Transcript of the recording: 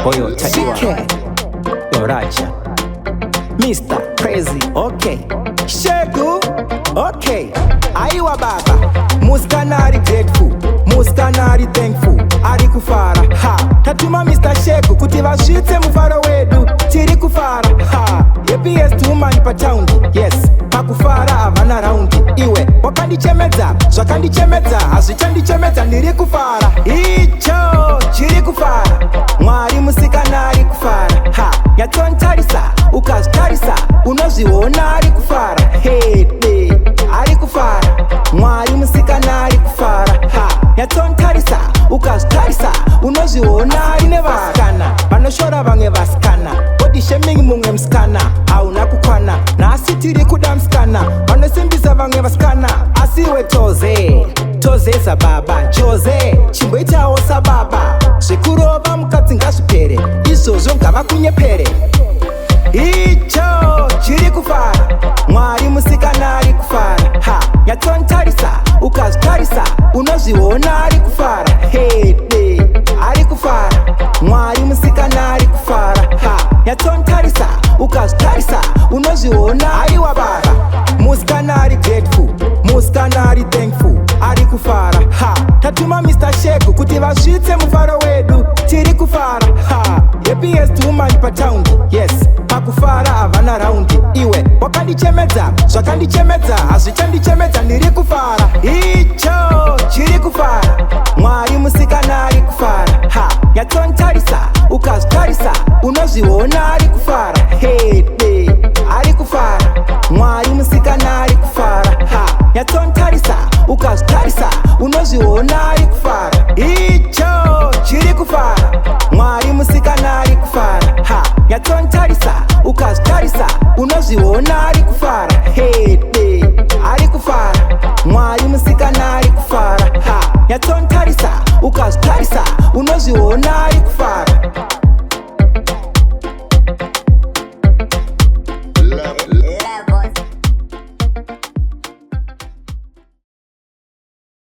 Oyo Tajiwa Yoraja Mr. Crazy, okay. Shegu, okay. Aiwa baba, muskanari grateful, muskanari thankful, arikufara, ha. Tatuma Mr. Shegu, kuti vazvitse mufaro wedu, tiri kufara, ha. Happiest woman pa town, yes. Pakufara havana raundi, iwe wakandichemedza, zvakandichemedza, hazvichandichemedza, ndiri kufara. Icho, chiri kufara, Mwari musikana ari kufara, ha. Yatontarisa, ukazvitarisa, unozviona ari kufara, hede, ari kufara. Mwari musikana ari kufara, ha. Yatontarisa, ukazvitarisa, unozviona ari nevasikana, vanoshora vamwe vasikana, body shaming mumwe musikana, hauna kukwana, nasi tiri kuda musikana, vanosimbisa vamwe vasikana, asiwe toze sababa, Jose, chimboitawo sababa, zvekurova mukadzi ngazvipere, izvozvo ngavakunyepere. Icho chiri kufara, Mwari musikana ari kufara, ha. Yatontarisa, ukazvitarisa, unozviona ari kufara, hede, ari kufara. Mwari musikana ari kufara, ha. Yatontarisa, ukazvitarisa, unozviona. Aiwa baba, musikana ari grateful, musikana ari thankful, ari kufara, ha. Tatuma Mr. Shegu kuti vazvitse mufaro wedu, tiri kufara, ha. Happiest woman pa town, yes. Pakufara havana raundi, iwe wakandichemedza, zvakandichemedza, hazvichandichemedza, ndiri kufara. Icho chiri kufara, Mwari musikana ari kufara, ha. Yatontarisa, ukazvitarisa, unozviona ari kufara, hede, ari kufara. Mwari musikana ari kufara, ha. Yatontarisa, ukazvitarisa, unozviona ari kufara. Icho chiri kufara, Mwari musikana ari kufara, ha. Yatontarisa, ukazvitarisa, unozviona ari kufara, hede, ari kufara. Mwari musikana ari kufara, ha. Yatontarisa, ukazvitarisa, unozviona ari kufara.